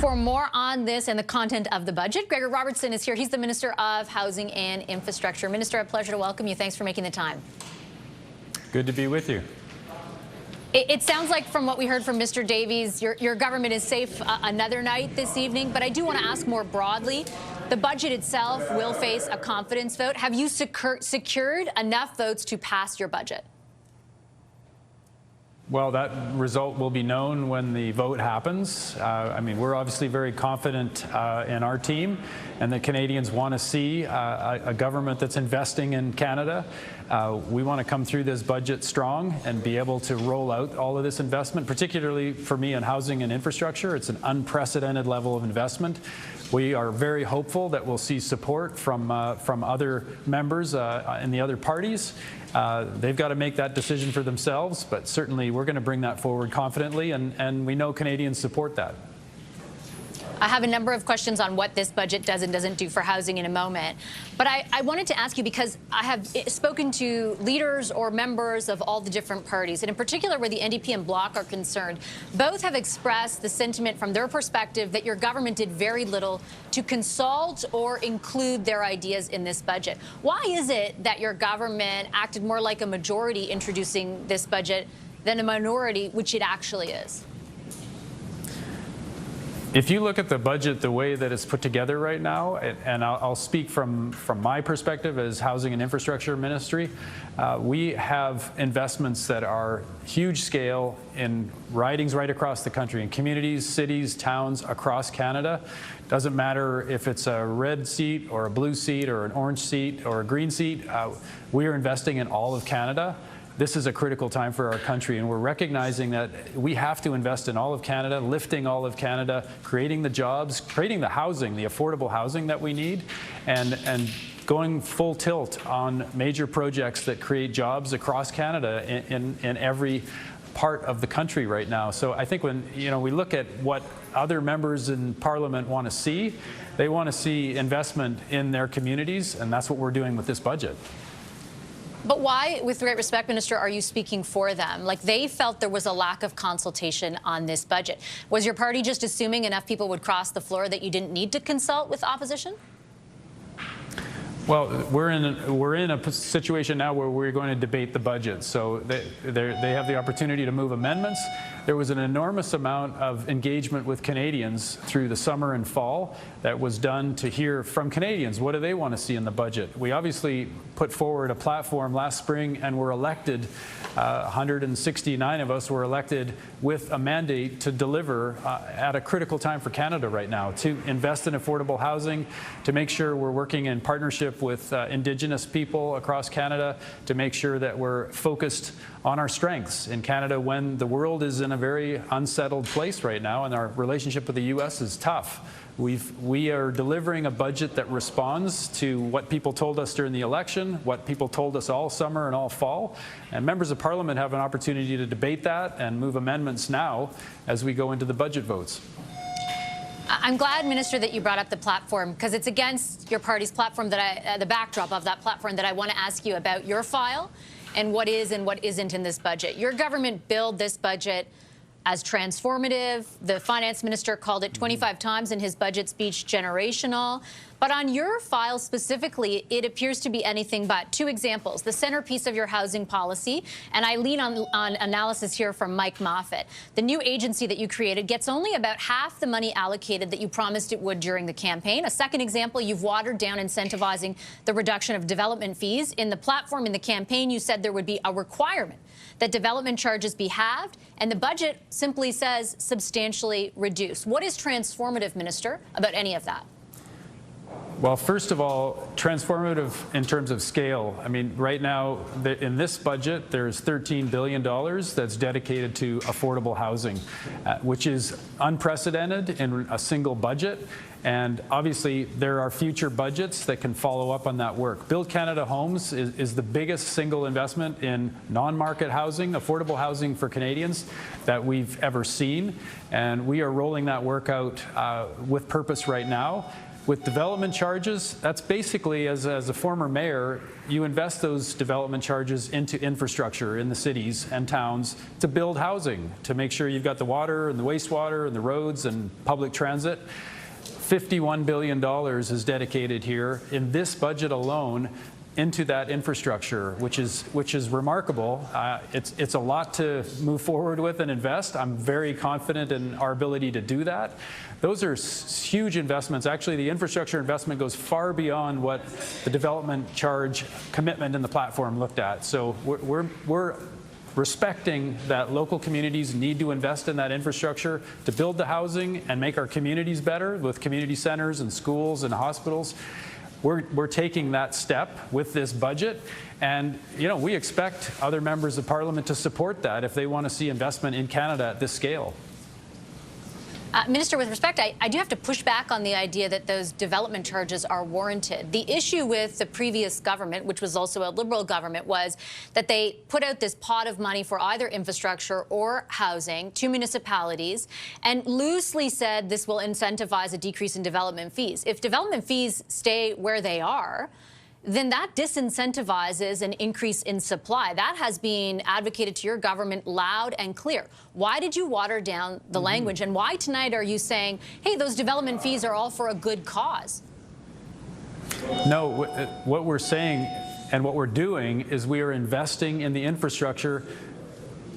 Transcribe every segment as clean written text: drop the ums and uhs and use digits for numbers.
For more on this and the content of the budget, Gregor Robertson is here. He's the Minister of Housing and Infrastructure. Minister, a pleasure to welcome you. Thanks for making the time. Good to be with you. It sounds like from what we heard from Mr. Davies, your government is safe another night this evening, but I do want to ask more broadly. The budget itself will face a confidence vote. Have you secured enough votes to pass your budget? Well, that result will be known when the vote happens. I mean, we're obviously very confident in our team, and the Canadians want to see a government that's investing in Canada. We want to come through this budget strong and be able to roll out all of this investment, particularly for me in housing and infrastructure. It's an unprecedented level of investment. We are very hopeful that we'll see support from other members in the other parties. They've got to make that decision for themselves, but certainly we're going to bring that forward confidently, and we know Canadians support that. I have a number of questions on what this budget does and doesn't do for housing in a moment. But I wanted to ask you, because I have spoken to leaders or members of all the different parties, and in particular where the NDP and Bloc are concerned, both have expressed the sentiment from their perspective that your government did very little to consult or include their ideas in this budget. Why is it that your government acted more like a majority introducing this budget than a minority, which it actually is? If you look at the budget the way that it's put together right now, and I'll speak from my perspective as Housing and Infrastructure Ministry, we have investments that are huge scale in ridings right across the country, in communities, cities, towns across Canada. Doesn't matter if it's a red seat or a blue seat or an orange seat or a green seat, we are investing in all of Canada. This is a critical time for our country, and we're recognizing that we have to invest in all of Canada, lifting all of Canada, creating the jobs, creating the housing, the affordable housing that we need, and going full tilt on major projects that create jobs across Canada in every part of the country right now. So I think when we look at what other members in Parliament want to see, they want to see investment in their communities, and that's what we're doing with this budget. But why, with great respect, Minister, are you speaking for them? Like, they felt there was a lack of consultation on this budget. Was your party just assuming enough people would cross the floor that you didn't need to consult with opposition? Well, we're in a situation now where we're going to debate the budget. So they have the opportunity to move amendments. There was an enormous amount of engagement with Canadians through the summer and fall that was done to hear from Canadians. What do they want to see in the budget? We obviously put forward a platform last spring and were elected. 169 of us were elected with a mandate to deliver at a critical time for Canada right now, to invest in affordable housing, to make sure we're working in partnership with Indigenous people across Canada, to make sure that we're focused on our strengths in Canada when the world is in a very unsettled place right now and our relationship with the U.S. is tough. We are delivering a budget that responds to what people told us during the election, what people told us all summer and all fall, and members of Parliament have an opportunity to debate that and move amendments now as we go into the budget votes. I'm glad, Minister, that you brought up the platform, because it's against your party's platform that the backdrop of that platform that I want to ask you about your file and what is and what isn't in this budget. Your government billed this budget as transformative. The finance minister called it 25 times in his budget speech generational. But on your file specifically, it appears to be anything but. Two examples, the centerpiece of your housing policy, and I lean on analysis here from Mike Moffat. The new agency that you created gets only about half the money allocated that you promised it would during the campaign. A second example, you've watered down incentivizing the reduction of development fees. In the platform in the campaign, you said there would be a requirement that development charges be halved, and the budget simply says substantially reduced. What is transformative, Minister, about any of that? Well, first of all, transformative in terms of scale. I mean, right now, in this budget, there's $13 billion that's dedicated to affordable housing, which is unprecedented in a single budget. And obviously, there are future budgets that can follow up on that work. Build Canada Homes is the biggest single investment in non-market housing, affordable housing for Canadians that we've ever seen. And we are rolling that work out with purpose right now. With development charges, that's basically, as a former mayor, you invest those development charges into infrastructure in the cities and towns to build housing, to make sure you've got the water and the wastewater and the roads and public transit. $51 billion is dedicated here in this budget alone into that infrastructure, which is remarkable. It's a lot to move forward with and invest. I'm very confident in our ability to do that. Those are huge investments. Actually, the infrastructure investment goes far beyond what the development charge commitment in the platform looked at. So we're respecting that local communities need to invest in that infrastructure to build the housing and make our communities better with community centers and schools and hospitals. We're taking that step with this budget, and we expect other members of Parliament to support that if they want to see investment in Canada at this scale. Minister, with respect, I do have to push back on the idea that those development charges are warranted. The issue with the previous government, which was also a Liberal government, was that they put out this pot of money for either infrastructure or housing to municipalities and loosely said this will incentivize a decrease in development fees. If development fees stay where they are, then that disincentivizes an increase in supply. That has been advocated to your government loud and clear. Why did you water down the language? And why tonight are you saying, hey, those development fees are all for a good cause? No, what we're saying and what we're doing is we are investing in the infrastructure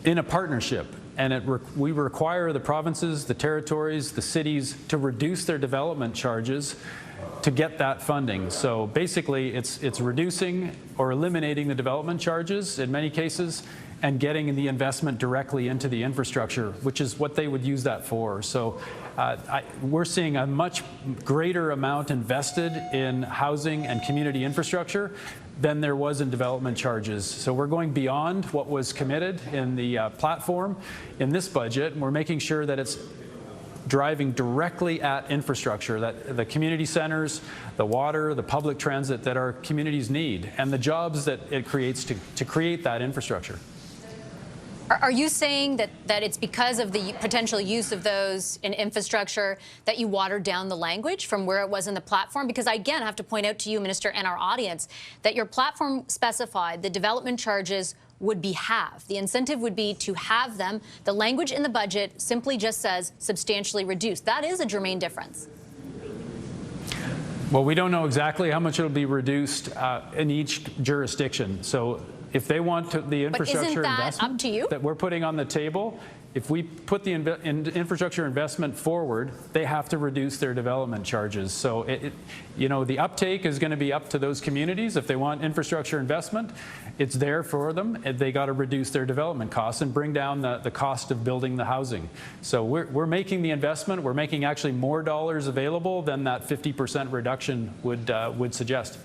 in a partnership. And we require the provinces, the territories, the cities to reduce their development charges to get that funding. So basically, it's reducing or eliminating the development charges in many cases and getting the investment directly into the infrastructure, which is what they would use that for. So we're seeing a much greater amount invested in housing and community infrastructure than there was in development charges. So we're going beyond what was committed in the platform in this budget, and we're making sure that it's driving directly at infrastructure, that the community centers, the water, the public transit that our communities need, and the jobs that it creates to create that infrastructure. Are you saying that it's because of the potential use of those in infrastructure that you watered down the language from where it was in the platform? Because I, again, have to point out to you, Minister, and our audience, that your platform specified the development charges would be halved. The incentive would be to have them. The language in the budget simply just says substantially reduced. That is a germane difference. Well, we don't know exactly how much it'll be reduced in each jurisdiction. So if they want the infrastructure investment up to you? That we're putting on the table, if we put the infrastructure investment forward, they have to reduce their development charges. So the uptake is going to be up to those communities. If they want infrastructure investment, it's there for them. They got to reduce their development costs and bring down the cost of building the housing. So we're making the investment. We're making actually more dollars available than that 50% reduction would suggest.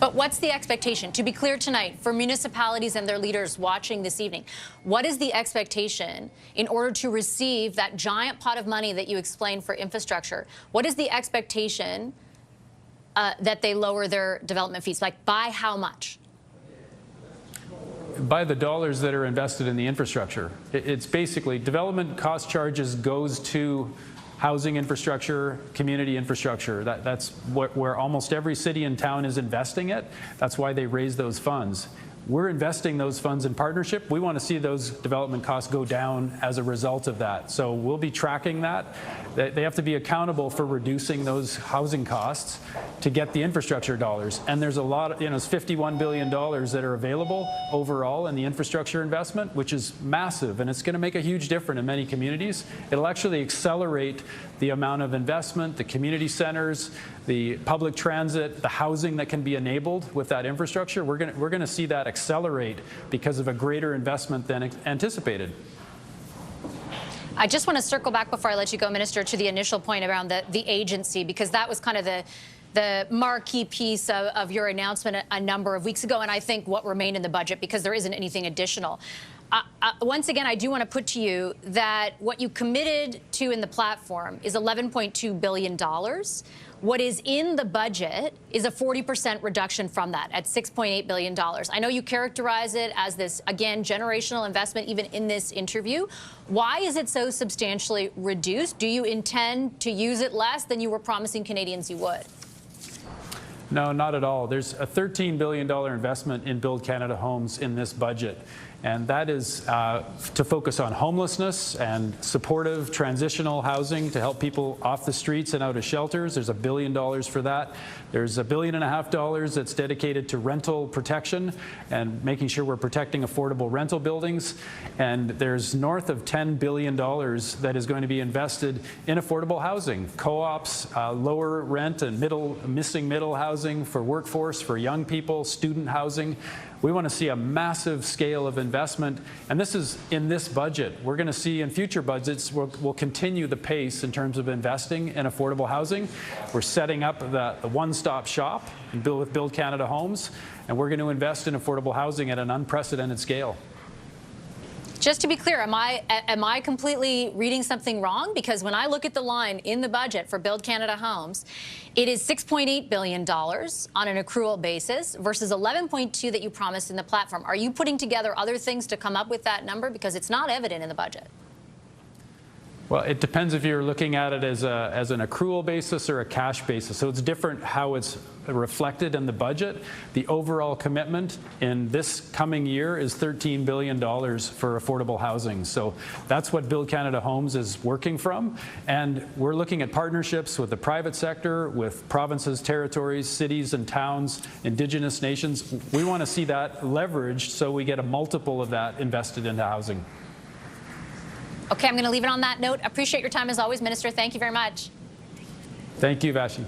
But what's the expectation? To be clear tonight, for municipalities and their leaders watching this evening, what is the expectation in order to receive that giant pot of money that you explained for infrastructure? What is the expectation that they lower their development fees? Like, by how much? By the dollars that are invested in the infrastructure. It's basically development cost charges goes to housing infrastructure, community infrastructure. That's where almost every city and town is investing it. That's why they raise those funds. We're investing those funds in partnership. We want to see those development costs go down as a result of that. So we'll be tracking that. They have to be accountable for reducing those housing costs to get the infrastructure dollars. And there's a lot of, it's $51 billion that are available overall in the infrastructure investment, which is massive. And it's going to make a huge difference in many communities. It'll actually accelerate the amount of investment, the community centers, the public transit, the housing that can be enabled with that infrastructure. We're going to see that accelerate because of a greater investment than anticipated. I just want to circle back before I let you go, Minister, to the initial point around the agency, because that was kind of the marquee piece of your announcement a number of weeks ago, and I think what remained in the budget, because there isn't anything additional. once again, I do want to put to you that what you committed to in the platform is $11.2 billion. What is in the budget is a 40% reduction from that at $6.8 billion. I know you characterize it as this, again, generational investment, even in this interview. Why is it so substantially reduced? Do you intend to use it less than you were promising Canadians you would? No, not at all. There's a $13 billion investment in Build Canada Homes in this budget. And that is to focus on homelessness and supportive transitional housing to help people off the streets and out of shelters. There's $1 billion for that. There's $1.5 billion that's dedicated to rental protection and making sure we're protecting affordable rental buildings. And there's north of $10 billion that is going to be invested in affordable housing, co-ops, lower rent and missing middle housing for workforce, for young people, student housing. We want to see a massive scale of investment, and this is in this budget. We're going to see in future budgets, we'll continue the pace in terms of investing in affordable housing. We're setting up the one-stop shop with Build Canada Homes, and we're going to invest in affordable housing at an unprecedented scale. Just to be clear, am I completely reading something wrong? Because when I look at the line in the budget for Build Canada Homes, it is $6.8 billion on an accrual basis versus $11.2 billion that you promised in the platform. Are you putting together other things to come up with that number? Because it's not evident in the budget. Well, it depends if you're looking at it as an accrual basis or a cash basis. So it's different how it's reflected in the budget. The overall commitment in this coming year is $13 billion for affordable housing. So that's what Build Canada Homes is working from. And we're looking at partnerships with the private sector, with provinces, territories, cities and towns, Indigenous nations. We want to see that leveraged so we get a multiple of that invested into housing. Okay, I'm going to leave it on that note. Appreciate your time as always, Minister. Thank you very much. Thank you, Vashi.